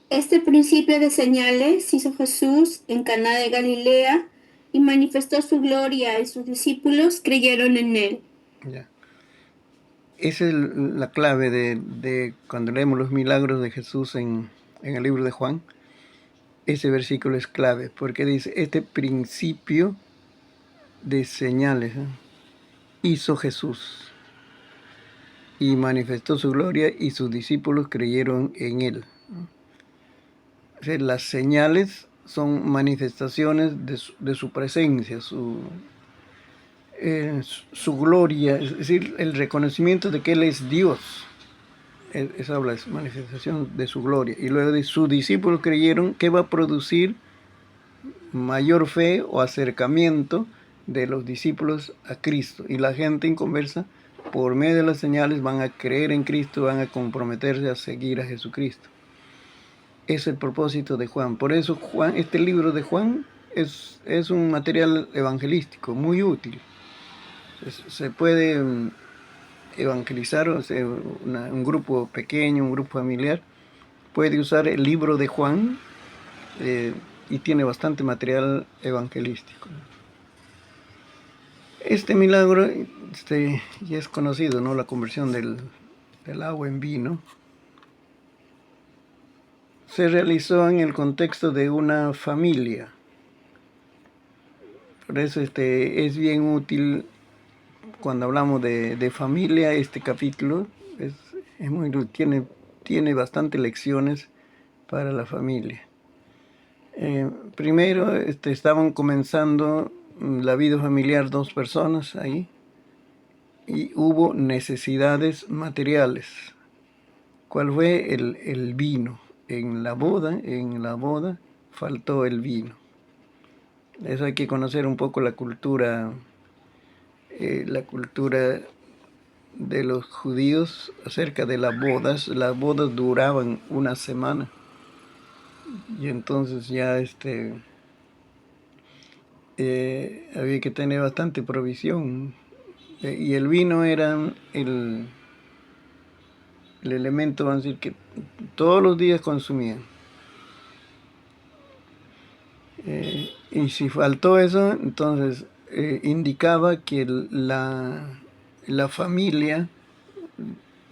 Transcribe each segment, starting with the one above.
Este principio de señales hizo Jesús en Caná de Galilea y manifestó su gloria y sus discípulos creyeron en él. Ya. Esa es la clave de cuando leemos los milagros de Jesús en el libro de Juan. Ese versículo es clave porque dice, este principio de señales, ¿eh?, hizo Jesús y manifestó su gloria y sus discípulos creyeron en él. O sea, las señales son manifestaciones de su presencia, su gloria, es decir, el reconocimiento de que Él es Dios. Esa habla es manifestación de su gloria. Y luego de sus discípulos creyeron que va a producir mayor fe o acercamiento de los discípulos a Cristo. Y la gente inconversa, por medio de las señales, van a creer en Cristo, van a comprometerse a seguir a Jesucristo. Es el propósito de Juan. Por eso Juan, este libro de Juan es un material evangelístico muy útil. Se puede evangelizar, o sea, un grupo pequeño, un grupo familiar, puede usar el libro de Juan, eh, y tiene bastante material evangelístico. Este milagro ya es conocido, ¿no? La conversión del agua en vino. Se realizó en el contexto de una familia. Por eso es bien útil cuando hablamos de familia. Este capítulo es muy útil, tiene bastantes lecciones para la familia. Primero estaban comenzando la vida familiar dos personas ahí y hubo necesidades materiales. ¿Cuál fue? El vino. En la boda faltó el vino. Eso hay que conocer un poco la cultura de los judíos acerca de las bodas. Las bodas duraban una semana y entonces ya había que tener bastante provisión. Y el vino era el elemento, vamos a decir, que todos los días consumían. Y si faltó eso, entonces indicaba que la familia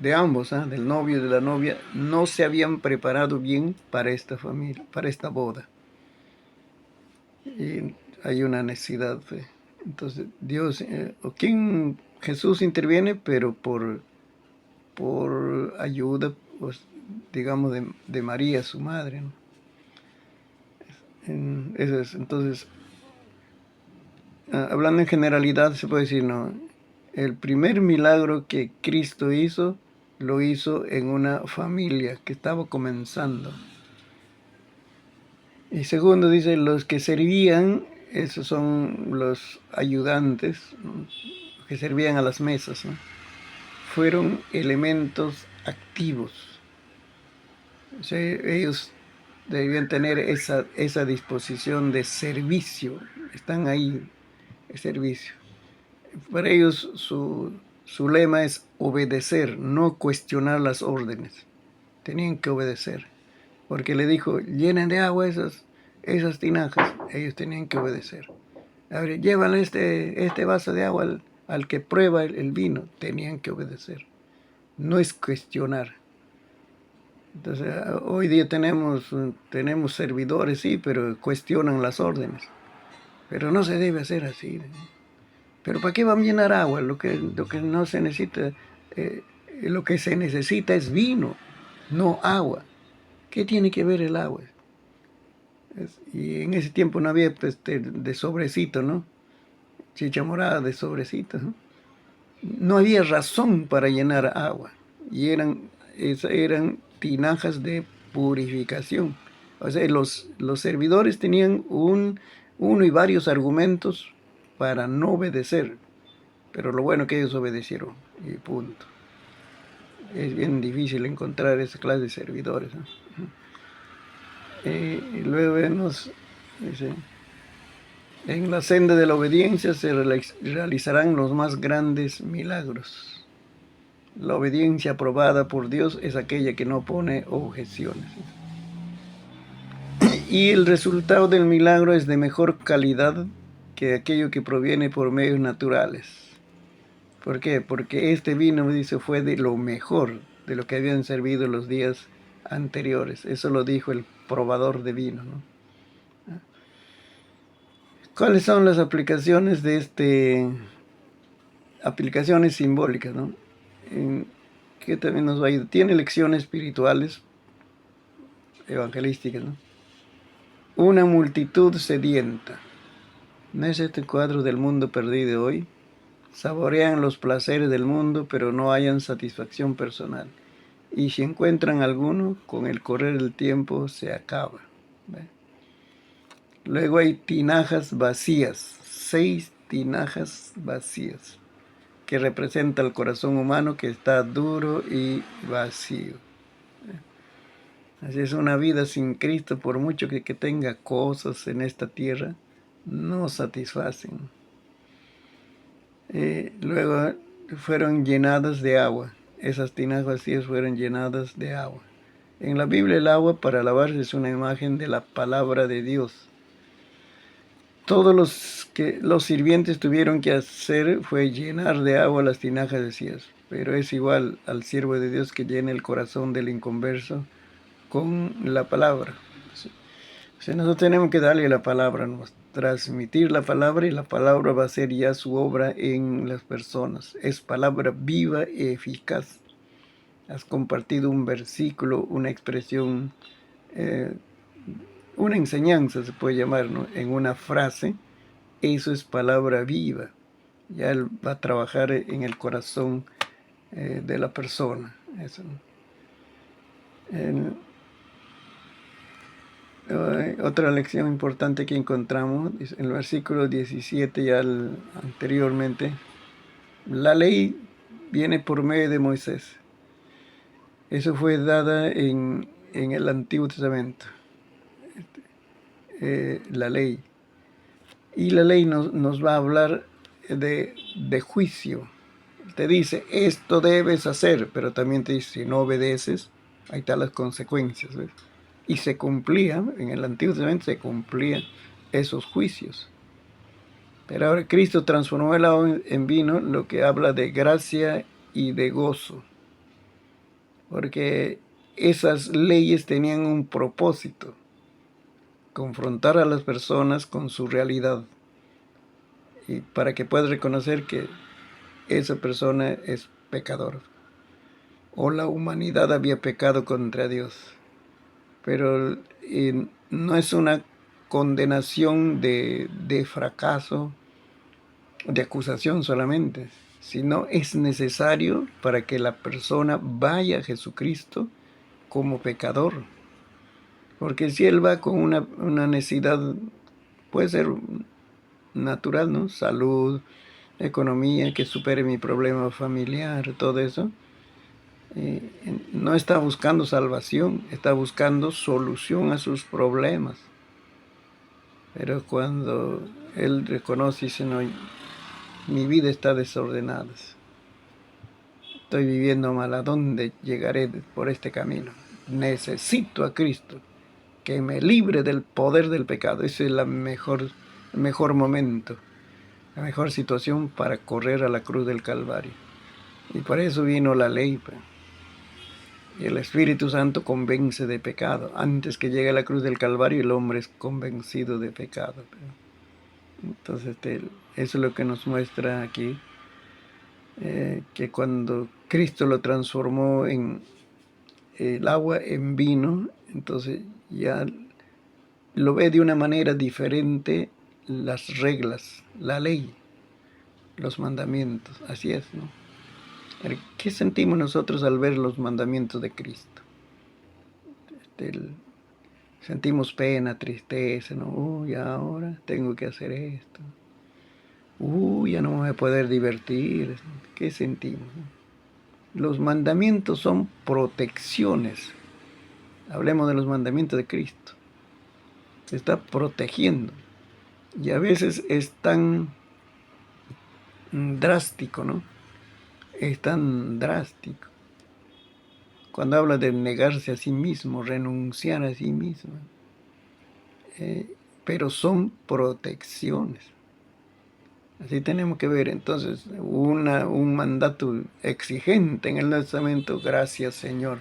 de ambos, ¿eh?, del novio y de la novia, no se habían preparado bien para esta familia, para esta boda. Y hay una necesidad. Entonces Dios, Jesús interviene, pero por ayuda, pues, digamos, de María, su madre, ¿no? Eso es. Entonces, hablando en generalidad, se puede decir, no, el primer milagro que Cristo hizo, lo hizo en una familia que estaba comenzando. Y segundo, dice, los que servían, esos son los ayudantes, ¿no?, que servían a las mesas, ¿no?, fueron elementos activos. O sea, ellos debían tener esa disposición de servicio, están ahí, de servicio. Para ellos su lema es obedecer, no cuestionar las órdenes. Tenían que obedecer. Porque le dijo, llenen de agua esas tinajas. Ellos tenían que obedecer. A ver, llévale este vaso de agua al que prueba el vino. Tenían que obedecer. No es cuestionar. Entonces, hoy día tenemos servidores, sí, pero cuestionan las órdenes. Pero no se debe hacer así. ¿Pero para qué van a llenar agua? Lo que no se necesita, lo que se necesita es vino, no agua. ¿Qué tiene que ver el agua? Y en ese tiempo no había, pues, de sobrecito, ¿no? Chicha morada de sobrecito, ¿no? No había razón para llenar agua. Y eran tinajas de purificación. O sea, los servidores tenían uno y varios argumentos para no obedecer. Pero lo bueno que ellos obedecieron, y punto. Es bien difícil encontrar esa clase de servidores, ¿no? Y luego vemos, dice, en la senda de la obediencia se realizarán los más grandes milagros. La obediencia aprobada por Dios es aquella que no pone objeciones. Y el resultado del milagro es de mejor calidad que aquello que proviene por medios naturales. ¿Por qué? Porque este vino, dice, fue de lo mejor, de lo que habían servido los días anteriores. Eso lo dijo el probador de vino, ¿no? ¿Cuáles son las aplicaciones de aplicaciones simbólicas, ¿no? Que también nos va a ayudar. Tiene lecciones espirituales, evangelísticas, ¿no? Una multitud sedienta. ¿No es este cuadro del mundo perdido hoy? Saborean los placeres del mundo, pero no hallan satisfacción personal. Y si encuentran alguno, con el correr del tiempo se acaba. ¿Ve? Luego hay tinajas vacías, 6 tinajas vacías, que representa el corazón humano que está duro y vacío. Así es, una vida sin Cristo, por mucho que tenga cosas en esta tierra, no satisfacen. Luego fueron llenadas de agua. Esas tinajas vacías fueron llenadas de agua. En la Biblia el agua para lavarse es una imagen de la palabra de Dios. Todos los sirvientes tuvieron que hacer fue llenar de agua las tinajas vacías, pero es igual al siervo de Dios que llena el corazón del inconverso con la palabra. O sea, nosotros tenemos que darle la palabra, ¿no? Transmitir la palabra, y la palabra va a ser ya su obra en las personas. Es palabra viva y eficaz. Has compartido un versículo, una expresión, una enseñanza se puede llamar, ¿no? En una frase. Eso es palabra viva. Ya él va a trabajar en el corazón de la persona. Eso, ¿no? Otra lección importante que encontramos en el versículo 17, ya anteriormente, la ley viene por medio de Moisés. Eso fue dada en el Antiguo Testamento, la ley. Y la ley nos va a hablar de juicio. Te dice, esto debes hacer, pero también te dice, si no obedeces, ahí están las consecuencias, ¿ves? Y se cumplía, en el Antiguo Testamento se cumplían esos juicios. Pero ahora Cristo transformó el agua en vino, lo que habla de gracia y de gozo. Porque esas leyes tenían un propósito: confrontar a las personas con su realidad, y para que puedas reconocer que esa persona es pecador, o la humanidad había pecado contra Dios. Pero no es una condenación de fracaso, de acusación solamente, sino es necesario para que la persona vaya a Jesucristo como pecador. Porque si él va con una necesidad, puede ser natural, ¿no? Salud, economía, que supere mi problema familiar, todo eso. No está buscando salvación, está buscando solución a sus problemas. Pero cuando él reconoce y dice, no, mi vida está desordenada, estoy viviendo mal, ¿a dónde llegaré por este camino? Necesito a Cristo, que me libre del poder del pecado. Ese es el mejor momento, la mejor situación para correr a la cruz del Calvario. Y por eso vino la ley. Y el Espíritu Santo convence de pecado. Antes que llegue a la cruz del Calvario, el hombre es convencido de pecado. Entonces, eso es lo que nos muestra aquí, que cuando Cristo lo transformó en el agua en vino, entonces ya lo ve de una manera diferente las reglas, la ley, los mandamientos. Así es, ¿no? ¿Qué sentimos nosotros al ver los mandamientos de Cristo? Sentimos pena, tristeza, ¿no? Uy, ahora tengo que hacer esto. Uy, ya no me voy a poder divertir. ¿Qué sentimos? Los mandamientos son protecciones. Hablemos de los mandamientos de Cristo. Se está protegiendo. Y a veces es tan drástico, ¿no? Es tan drástico. Cuando habla de negarse a sí mismo, renunciar a sí mismo. pero son protecciones. Así tenemos que ver entonces un mandato exigente en el Nuevo Testamento. Gracias, Señor,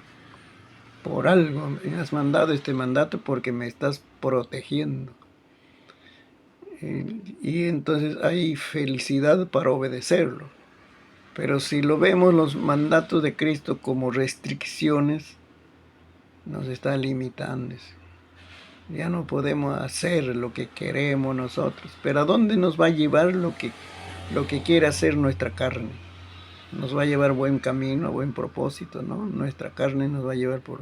por algo me has mandado este mandato porque me estás protegiendo. Y entonces hay felicidad para obedecerlo. Pero si lo vemos los mandatos de Cristo como restricciones, nos está limitando. Ya no podemos hacer lo que queremos nosotros. Pero ¿a dónde nos va a llevar lo que quiere hacer nuestra carne? Nos va a llevar buen camino, a buen propósito, ¿no? Nuestra carne nos va a llevar por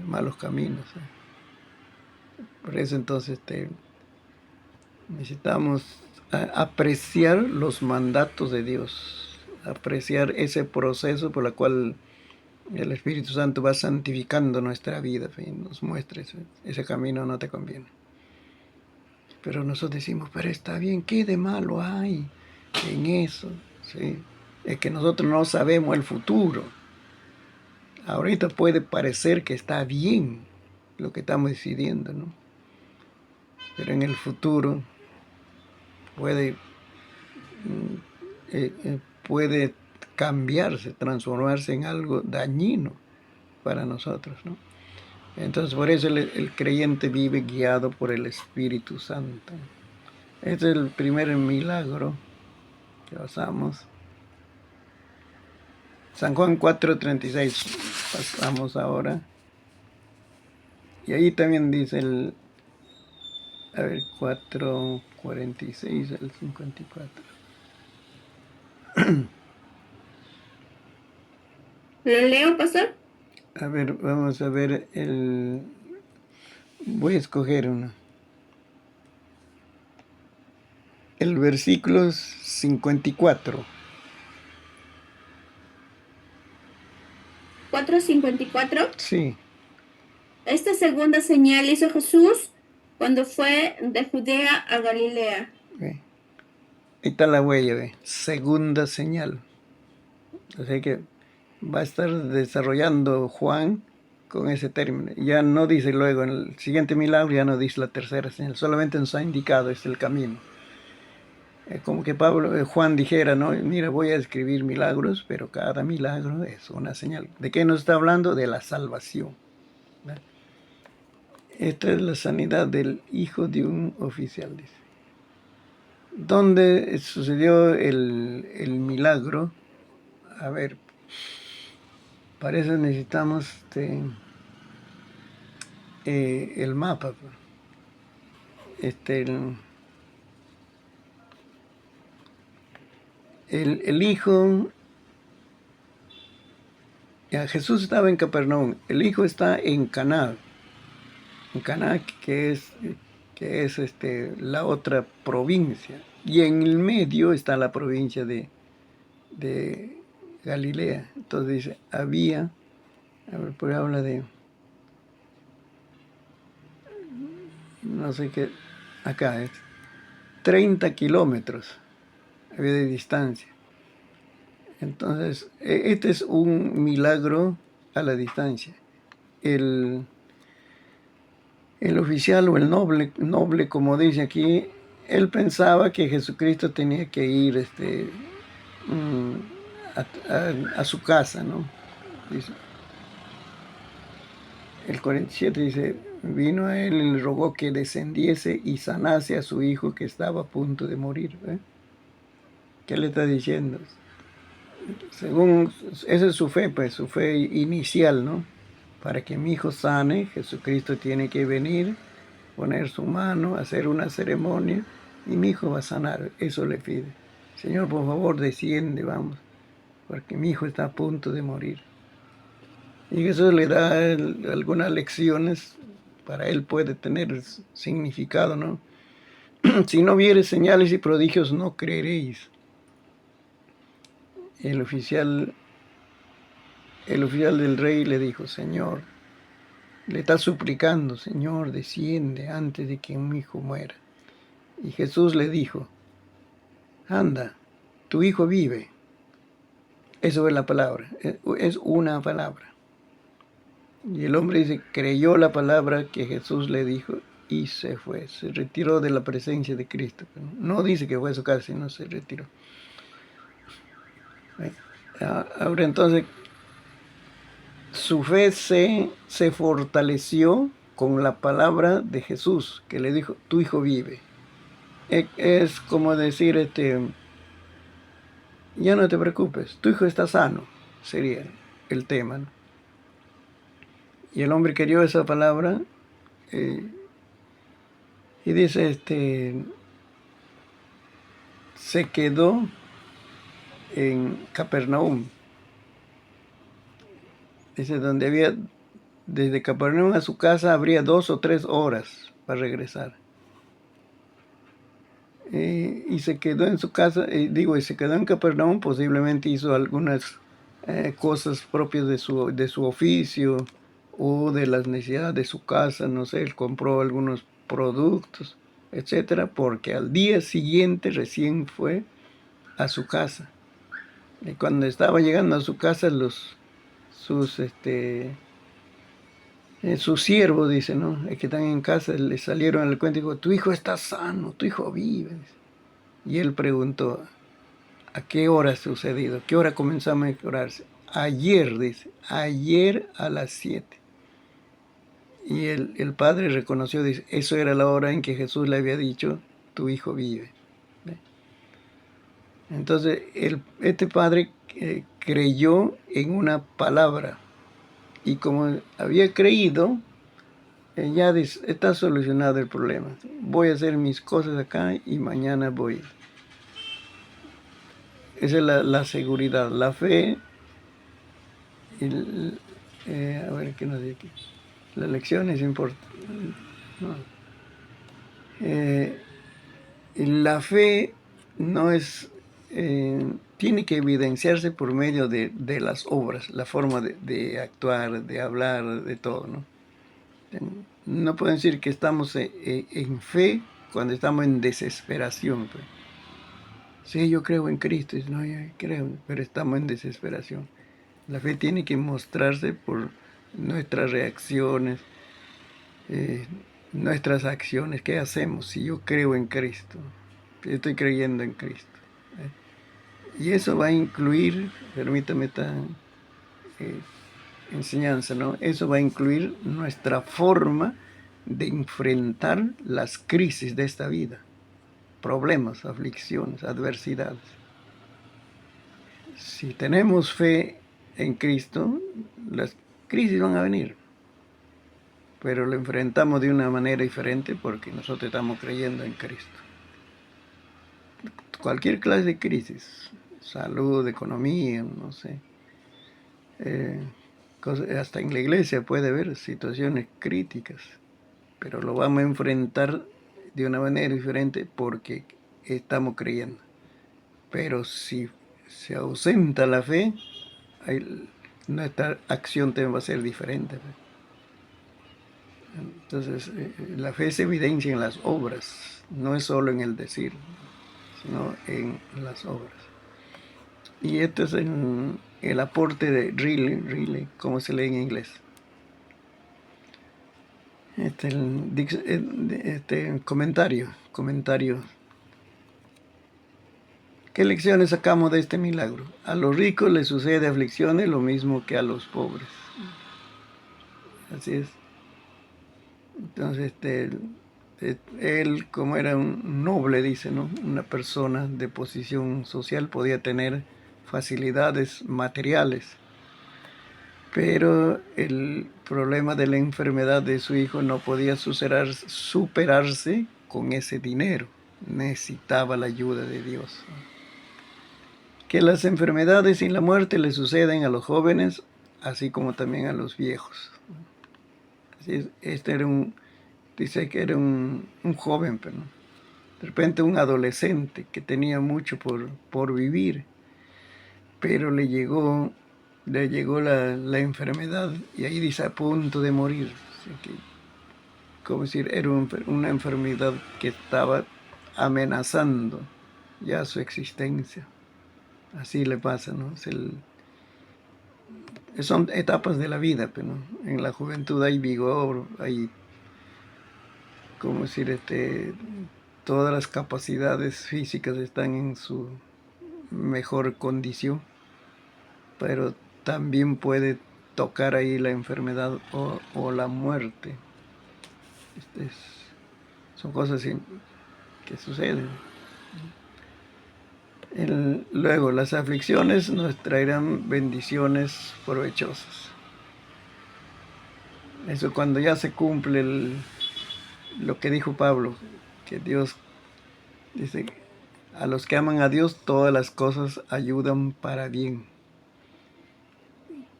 malos caminos. Por eso entonces necesitamos apreciar los mandatos de Dios, apreciar ese proceso por el cual el Espíritu Santo va santificando nuestra vida y nos muestra ese camino no te conviene. Pero nosotros decimos, pero está bien, ¿qué de malo hay en eso? ¿Sí? Es que nosotros no sabemos el futuro. Ahorita puede parecer que está bien lo que estamos decidiendo, ¿no? Pero en el futuro puede cambiarse, transformarse en algo dañino para nosotros, ¿no? Entonces por eso el creyente vive guiado por el Espíritu Santo. Este es el primer milagro que pasamos. San Juan 4:36 pasamos ahora. Y ahí también dice 4:46 al 54. ¿Lo leo, pastor? A ver, vamos a ver voy a escoger uno. El versículo 54. 4:54. Sí. Esta segunda señal hizo Jesús cuando fue de Judea a Galilea. Ahí está la huella, ¿ve? Segunda señal. Así que va a estar desarrollando Juan con ese término. Ya no dice luego, en el siguiente milagro ya no dice la tercera señal, solamente nos ha indicado es el camino. Es como que Juan dijera, ¿no? Mira, voy a escribir milagros, pero cada milagro es una señal. ¿De qué nos está hablando? De la salvación. ¿Verdad? Esta es la sanidad del hijo de un oficial, dice. ¿Dónde sucedió el milagro? A ver, para eso necesitamos el mapa. El hijo, ya Jesús estaba en Capernaum, el hijo está en Caná, que es la otra provincia, y en el medio está la provincia de Galilea. Entonces dice, a ver, por ahí habla de, no sé qué, acá es 30 kilómetros había de distancia. Entonces, este es un milagro a la distancia. El oficial o el noble, como dice aquí, él pensaba que Jesucristo tenía que ir a su casa, ¿no? Dice, el 47 dice, vino a él y le rogó que descendiese y sanase a su hijo que estaba a punto de morir. ¿Qué le está diciendo? Según, esa es su fe, pues, su fe inicial, ¿no? Para que mi hijo sane, Jesucristo tiene que venir, poner su mano, hacer una ceremonia, y mi hijo va a sanar. Eso le pide. Señor, por favor, desciende, vamos, porque mi hijo está a punto de morir. Y Jesús le da algunas lecciones, para él puede tener significado, ¿no? Si no vieres señales y prodigios, no creeréis. El oficial del rey le dijo, Señor, le está suplicando, Señor, desciende antes de que mi hijo muera. Y Jesús le dijo, anda, tu hijo vive. Eso es la palabra, es una palabra. Y el hombre dice, creyó la palabra que Jesús le dijo y se fue, se retiró de la presencia de Cristo. No dice que fue a su casa, sino se retiró. Ahora entonces, su fe se fortaleció con la palabra de Jesús, que le dijo, tu hijo vive. Es como decir, ya no te preocupes, tu hijo está sano, sería el tema, ¿no? Y el hombre creyó esa palabra y dice, se quedó en Capernaum. Dice, donde había, desde Capernaum a su casa habría 2 o 3 horas para regresar. Y se quedó en su casa, y se quedó en Capernaum, posiblemente hizo algunas cosas propias de su oficio o de las necesidades de su casa, no sé, él compró algunos productos, etcétera, porque al día siguiente recién fue a su casa. Y cuando estaba llegando a su casa, sus siervos, dice, ¿no? Es que están en casa, le salieron al cuento y dijo, tu hijo está sano, tu hijo vive. Y él preguntó, ¿a qué hora ha sucedido? ¿Qué hora comenzó a mejorarse? Ayer, dice, ayer a las 7. Y el padre reconoció, dice, eso era la hora en que Jesús le había dicho, tu hijo vive. Entonces, este padre creyó en una palabra. Y como había creído, ya dice, está solucionado el problema. Voy a hacer mis cosas acá y mañana voy. Esa es la seguridad, la fe. A ver qué nos dice aquí. La lección es importante. No. La fe no es, tiene que evidenciarse por medio de las obras, la forma de actuar, de hablar, de todo, ¿no? No pueden decir que estamos en fe cuando estamos en desesperación. Pues. Sí, yo creo en Cristo, no, yo creo, pero estamos en desesperación. La fe tiene que mostrarse por nuestras reacciones, eh, nuestras acciones. ¿Qué hacemos si yo creo en Cristo? Estoy creyendo en Cristo. Y eso va a incluir, permítame esta enseñanza, ¿no? Eso va a incluir nuestra forma de enfrentar las crisis de esta vida, problemas, aflicciones, adversidades. Si tenemos fe en Cristo, las crisis van a venir, pero lo enfrentamos de una manera diferente porque nosotros estamos creyendo en Cristo. Cualquier clase de crisis, salud, economía, no sé, hasta en la iglesia puede haber situaciones críticas, pero lo vamos a enfrentar de una manera diferente porque estamos creyendo. Pero si se ausenta la fe, nuestra acción también va a ser diferente. Entonces, la fe se evidencia en las obras, no es solo en el decir, sino en las obras. Y este es el aporte de Riley, como se lee en inglés. Comentario. ¿Qué lecciones sacamos de este milagro? A los ricos les sucede aflicciones lo mismo que a los pobres. Así es. Entonces, él, como era un noble, dice, ¿no? Una persona de posición social, podía tener facilidades materiales. Pero el problema de la enfermedad de su hijo no podía superarse con ese dinero. Necesitaba la ayuda de Dios. Que las enfermedades y la muerte le suceden a los jóvenes, así como también a los viejos. Así es, dice que era un joven, pero de repente un adolescente que tenía mucho por vivir, pero le llegó la enfermedad y ahí dice a punto de morir. Así que, como decir, era una enfermedad que estaba amenazando ya su existencia. Así le pasa, ¿no? Son etapas de la vida, pero ¿no? En la juventud hay vigor, hay como decir, todas las capacidades físicas están en su mejor condición, pero también puede tocar ahí la enfermedad o la muerte. Son cosas que suceden. Luego, las aflicciones nos traerán bendiciones provechosas. Eso cuando ya se cumple lo que dijo Pablo, que Dios dice, a los que aman a Dios todas las cosas ayudan para bien.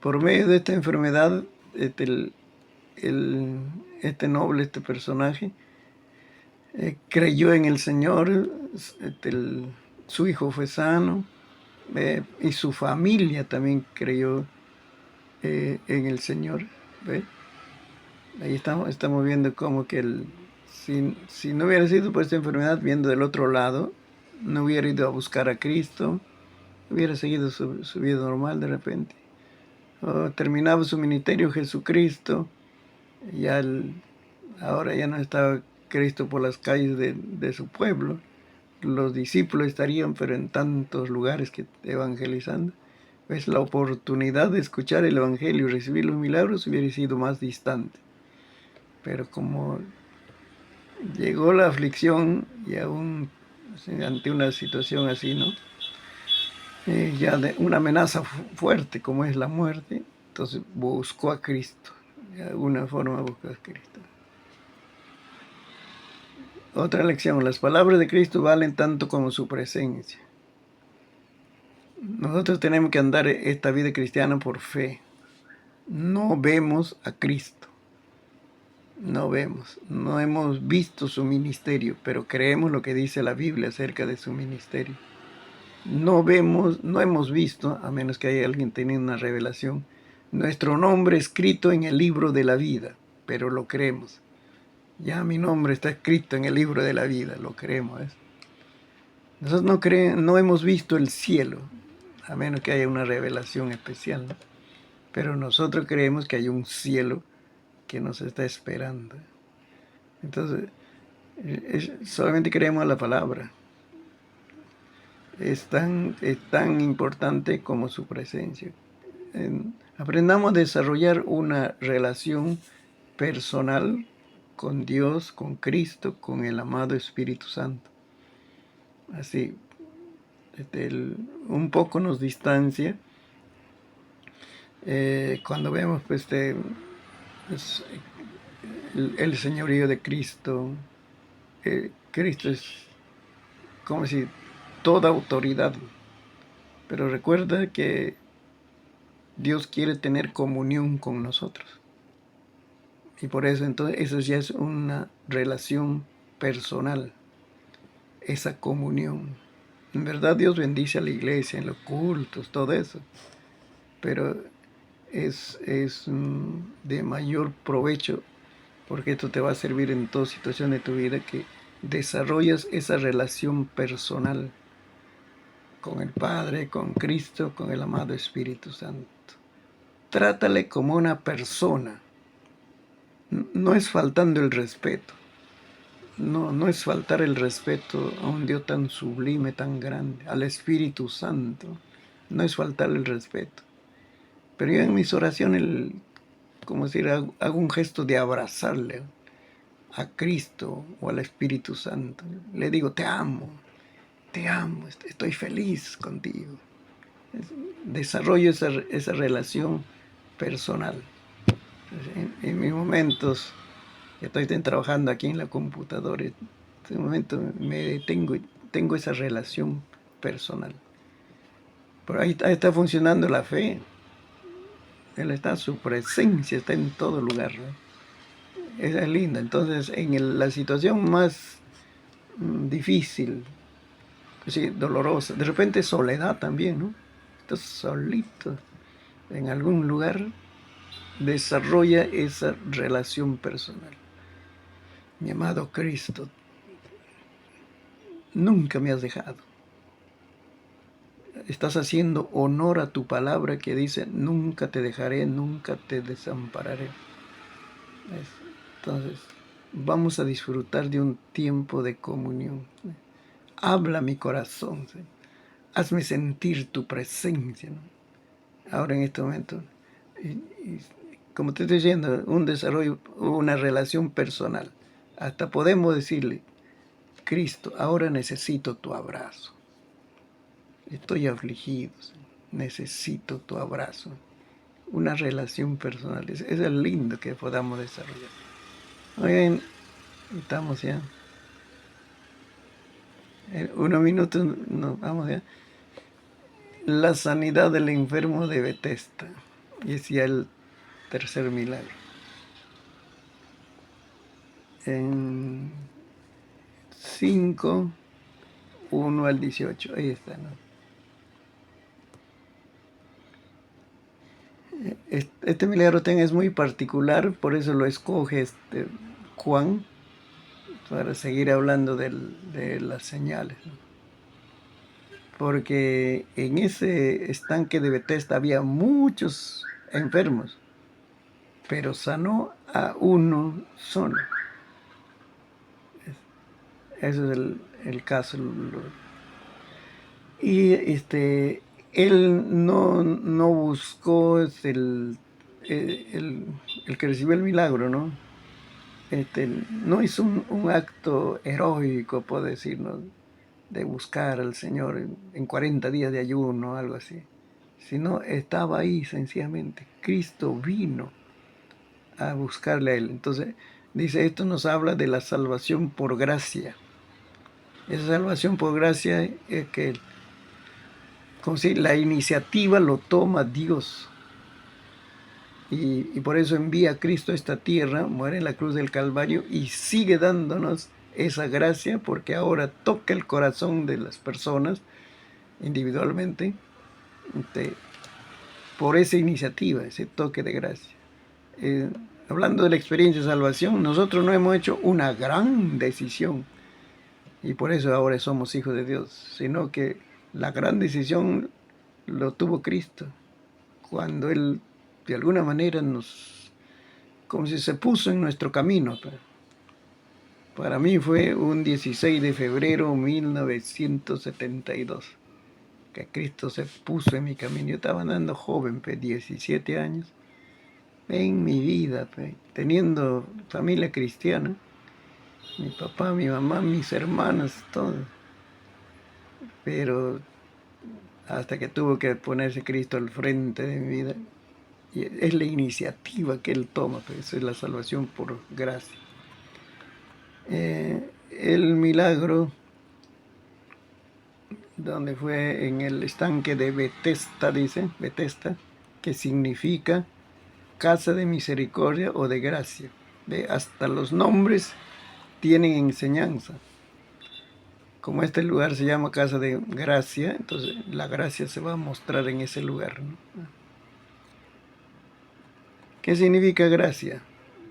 Por medio de esta enfermedad, este personaje, creyó en el Señor, su hijo fue sano, y su familia también creyó en el Señor. ¿Ve? Ahí estamos viendo como que si no hubiera sido por esta enfermedad, viendo del otro lado, no hubiera ido a buscar a Cristo, hubiera seguido su vida normal de repente. O terminaba su ministerio Jesucristo, ya ahora ya no estaba Cristo por las calles de su pueblo. Los discípulos estarían, pero en tantos lugares que evangelizando. Pues la oportunidad de escuchar el Evangelio y recibir los milagros hubiera sido más distante. Pero como llegó la aflicción y aún ante una situación así, ¿no? Ya de una amenaza fuerte como es la muerte, entonces buscó a Cristo. De alguna forma buscó a Cristo. Otra lección, las palabras de Cristo valen tanto como su presencia. Nosotros tenemos que andar esta vida cristiana por fe. No vemos a Cristo. No vemos, no hemos visto su ministerio, pero creemos lo que dice la Biblia acerca de su ministerio. No vemos, no hemos visto, a menos que haya alguien teniendo una revelación, nuestro nombre escrito en el libro de la vida, pero lo creemos. Ya mi nombre está escrito en el libro de la vida, lo creemos. Nosotros no hemos visto el cielo, a menos que haya una revelación especial, ¿no? Pero nosotros creemos que hay un cielo que nos está esperando. Entonces, solamente creemos la palabra. Es tan importante como su presencia. Aprendamos a desarrollar una relación personal con Dios, con Cristo, con el amado Espíritu Santo. Así, un poco nos distancia cuando vemos pues, el señorío de Cristo. Cristo es como si toda autoridad, pero recuerda que Dios quiere tener comunión con nosotros, y por eso entonces eso ya es una relación personal, esa comunión. En verdad Dios bendice a la iglesia en los cultos, todo eso, pero es de mayor provecho, porque esto te va a servir en toda situación de tu vida, que desarrollas esa relación personal con el Padre, con Cristo, con el amado Espíritu Santo. Trátale como una persona. No es faltando el respeto. No es faltar el respeto a un Dios tan sublime, tan grande, al Espíritu Santo. No es faltar el respeto. Pero yo en mis oraciones, como decir, hago un gesto de abrazarle a Cristo o al Espíritu Santo. Le digo, te amo, estoy feliz contigo. Desarrollo esa relación personal. En mis momentos que estoy trabajando aquí en la computadora, en este momento tengo esa relación personal. Pero ahí está funcionando la fe. Él está, su presencia está en todo lugar, ¿no? Esa es linda. Entonces, en la situación más difícil, sí, dolorosa, de repente soledad también, ¿no? Estás solito en algún lugar, desarrolla esa relación personal. Mi amado Cristo, nunca me has dejado. Estás haciendo honor a tu palabra que dice, nunca te dejaré, nunca te desampararé. Entonces, vamos a disfrutar de un tiempo de comunión. Habla mi corazón, Señor. Hazme sentir tu presencia, ¿no? Ahora en este momento. Y como te estoy diciendo, un desarrollo, una relación personal. Hasta podemos decirle, Cristo, ahora necesito tu abrazo. Estoy afligido, Señor. Necesito tu abrazo. Una relación personal. Eso es lindo que podamos desarrollar. Oigan, estamos ya. En unos minutos nos vamos ya. La sanidad del enfermo de Bethesda. Y es ya el tercer milagro. En 5, 1 al 18. Ahí está, ¿no? Este milagro es muy particular, por eso lo escoge Juan, para seguir hablando de las señales, ¿no? Porque en ese estanque de Bethesda había muchos enfermos, pero sanó a uno solo. Ese es el caso. Y él no buscó el que recibió el milagro, ¿no? No hizo un acto heroico, puedo decir, ¿no? De buscar al Señor en 40 días de ayuno o algo así, sino estaba ahí sencillamente. Cristo vino a buscarle a él. Entonces, dice, esto nos habla de la salvación por gracia. Esa salvación por gracia es que, como si la iniciativa lo toma Dios. Y por eso envía a Cristo a esta tierra, muere en la cruz del Calvario y sigue dándonos esa gracia, porque ahora toca el corazón de las personas individualmente, por esa iniciativa, ese toque de gracia. Hablando de la experiencia de salvación, nosotros no hemos hecho una gran decisión y por eso ahora somos hijos de Dios, sino que la gran decisión lo tuvo Cristo cuando Él de alguna manera como si se puso en nuestro camino. Para mí fue un 16 de febrero de 1972 que Cristo se puso en mi camino. Yo estaba andando joven, 17 años, en mi vida, teniendo familia cristiana, mi papá, mi mamá, mis hermanas, todo. Pero hasta que tuvo que ponerse Cristo al frente de mi vida, y es la iniciativa que Él toma, eso es la salvación por gracia. El milagro, donde fue en el estanque de Bethesda, dice, Bethesda, que significa casa de misericordia o de gracia. Hasta los nombres tienen enseñanza. Como este lugar se llama casa de gracia, entonces la gracia se va a mostrar en ese lugar, ¿no? ¿Qué significa gracia?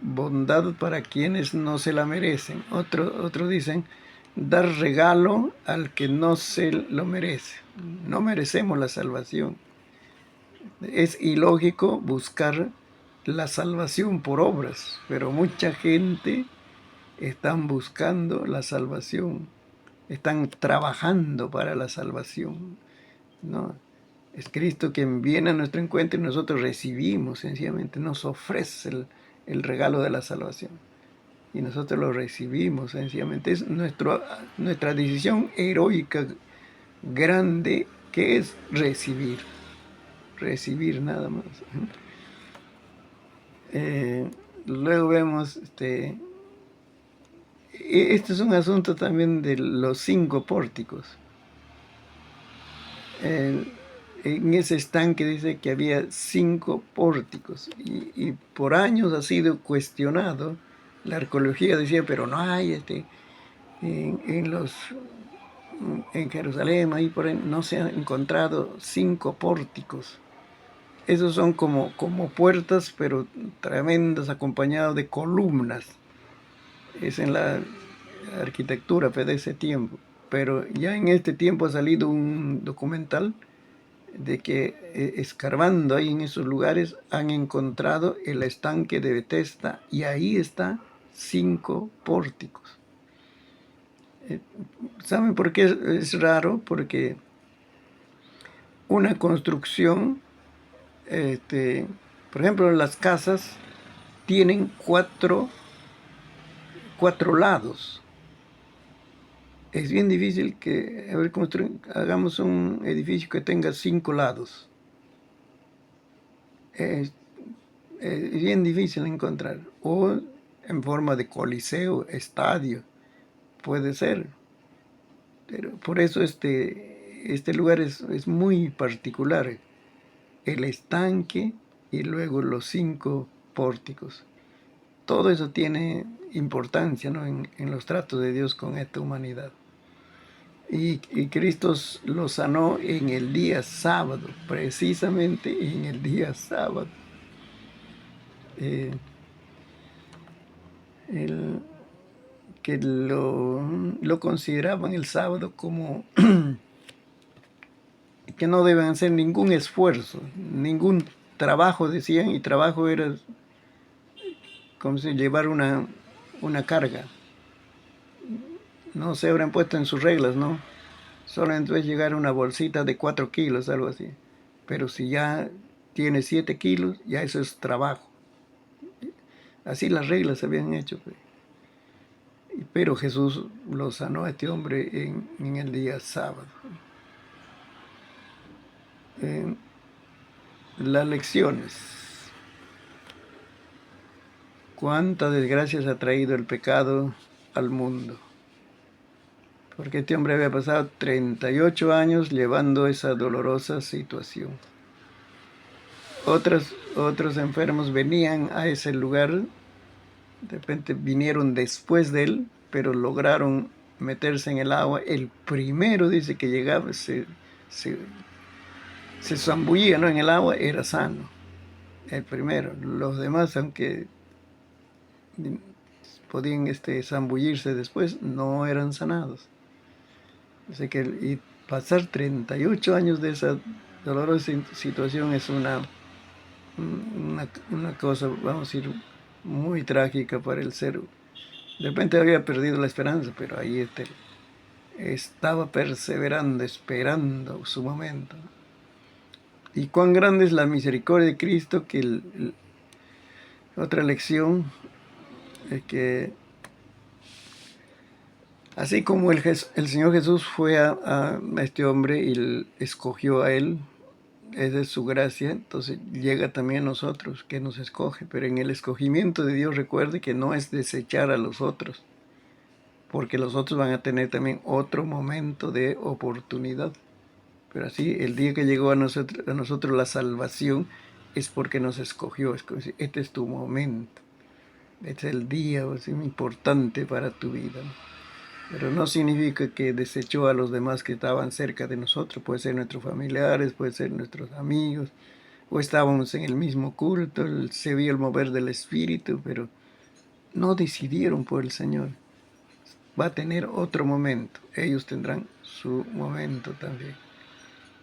Bondad para quienes no se la merecen. Otro dicen, dar regalo al que no se lo merece. No merecemos la salvación. Es ilógico buscar la salvación por obras, pero mucha gente están buscando la salvación, están trabajando para la salvación, ¿no? Es Cristo quien viene a nuestro encuentro y nosotros recibimos, sencillamente nos ofrece el regalo de la salvación. Y nosotros lo recibimos, sencillamente. Es nuestra decisión heroica, grande, que es recibir. Recibir nada más. Luego vemos, este es un asunto también de los 5 pórticos. En ese estanque dice que había 5 pórticos y por años ha sido cuestionado. La arqueología decía, pero no hay en Jerusalén, ahí por ahí, no se han encontrado 5 pórticos. Esos son como puertas, pero tremendas, acompañados de columnas. Es en la arquitectura de ese tiempo. Pero ya en este tiempo ha salido un documental de que escarbando ahí en esos lugares han encontrado el estanque de Bethesda y ahí está 5 pórticos. ¿Saben por qué es raro? Porque una construcción, por ejemplo, las casas tienen cuatro lados. Es bien difícil que hagamos un edificio que tenga 5 lados. Es bien difícil encontrar. O en forma de coliseo, estadio, puede ser. Pero por eso este lugar es muy particular. El estanque y luego los 5 pórticos. Todo eso tiene importancia, ¿no? en los tratos de Dios con esta humanidad. Y Cristo lo sanó en el día sábado, precisamente en el día sábado. Que lo consideraban el sábado como que no deben hacer ningún esfuerzo, ningún trabajo, decían, y trabajo era como si llevar una carga. No se habrán puesto en sus reglas, ¿no? Solo entonces llegar a una bolsita de 4 kilos, algo así. Pero si ya tiene 7 kilos, ya eso es trabajo. Así las reglas se habían hecho. Pero Jesús lo sanó a este hombre en el día sábado. Las lecciones. Cuántas desgracias ha traído el pecado al mundo. Porque este hombre había pasado 38 años llevando esa dolorosa situación. Otros enfermos venían a ese lugar, de repente vinieron después de él, pero lograron meterse en el agua. El primero, dice, que llegaba, se zambullía, ¿no?, en el agua, era sano. El primero. Los demás, aunque podían zambullirse después, no eran sanados. Así que y pasar 38 años de esa dolorosa situación es una cosa, vamos a decir, muy trágica para el ser. De repente había perdido la esperanza, pero ahí estaba perseverando, esperando su momento. Y cuán grande es la misericordia de Cristo, que otra lección es que así como el Señor Jesús fue a este hombre y escogió a él, esa es su gracia, entonces llega también a nosotros, que nos escoge. Pero en el escogimiento de Dios, recuerde que no es desechar a los otros, porque los otros van a tener también otro momento de oportunidad. Pero así, el día que llegó a nosotros la salvación, es porque nos escogió. Es como decir, este es tu momento, este es el día importante para tu vida, ¿no? Pero no significa que desechó a los demás que estaban cerca de nosotros. Puede ser nuestros familiares, puede ser nuestros amigos, o estábamos en el mismo culto, se vio el mover del Espíritu, pero no decidieron por el Señor. Va a tener otro momento, ellos tendrán su momento también.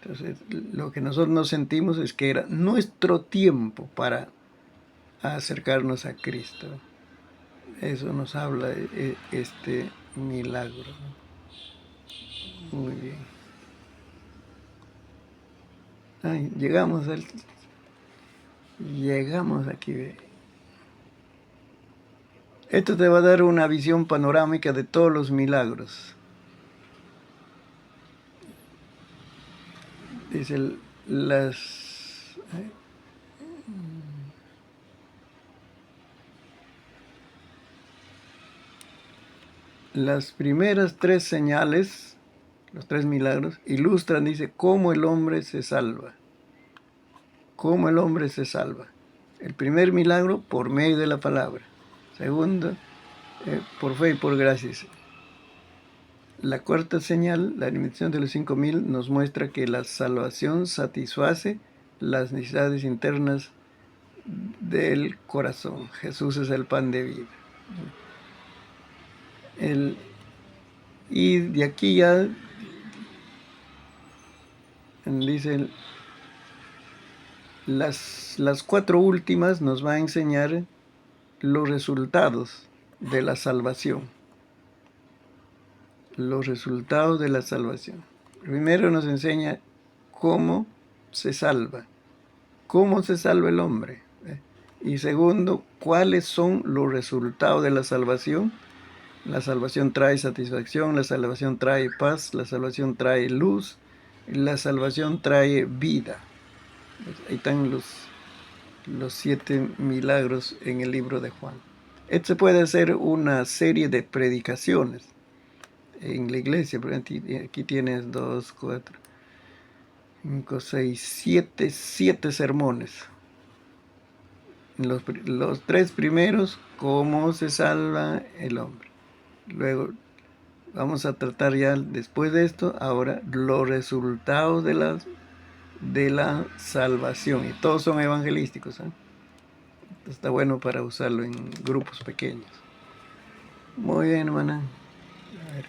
Entonces, lo que nosotros nos sentimos es que era nuestro tiempo para acercarnos a Cristo. Eso nos habla este milagro, ¿no? Muy bien. Ay, llegamos aquí. Esto te va a dar una visión panorámica de todos los milagros. Dice las primeras 3 señales, los 3 milagros, ilustran, dice, cómo el hombre se salva. Cómo el hombre se salva. El primer milagro, por medio de la palabra. Segundo, por fe y por gracias. La cuarta señal, la alimentación de los 5,000, nos muestra que la salvación satisface las necesidades internas del corazón. Jesús es el pan de vida. Y de aquí ya dicen, las 4 últimas nos va a enseñar los resultados. de la salvación. Los resultados de la salvación. Primero nos enseña cómo se salva. ¿Cómo se salva el hombre? Y segundo, ¿cuáles son los resultados de la salvación? La salvación trae satisfacción, la salvación trae paz, la salvación trae luz, la salvación trae vida. Ahí están los 7 milagros en el libro de Juan. Esto se puede hacer una serie de predicaciones en la iglesia. Aquí tienes 2, 4, 5, 6, 7 sermones. Los 3 primeros, cómo se salva el hombre. Luego vamos a tratar ya, después de esto, ahora los resultados de la salvación. Y todos son evangelísticos, ¿eh? Está bueno para usarlo en grupos pequeños. Muy bien, hermana. A ver,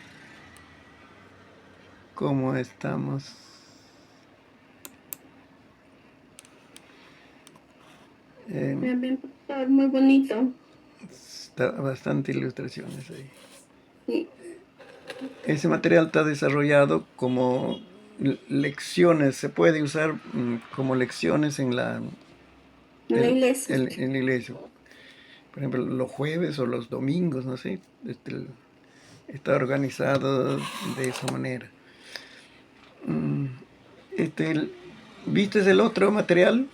¿cómo estamos? Bien, pastor, muy bonito. Está bastante ilustraciones ahí. Sí. Ese material está desarrollado como lecciones, se puede usar como lecciones en la iglesia. en la iglesia. Por ejemplo, los jueves o los domingos, no sé, está organizado de esa manera. ¿Viste el otro material?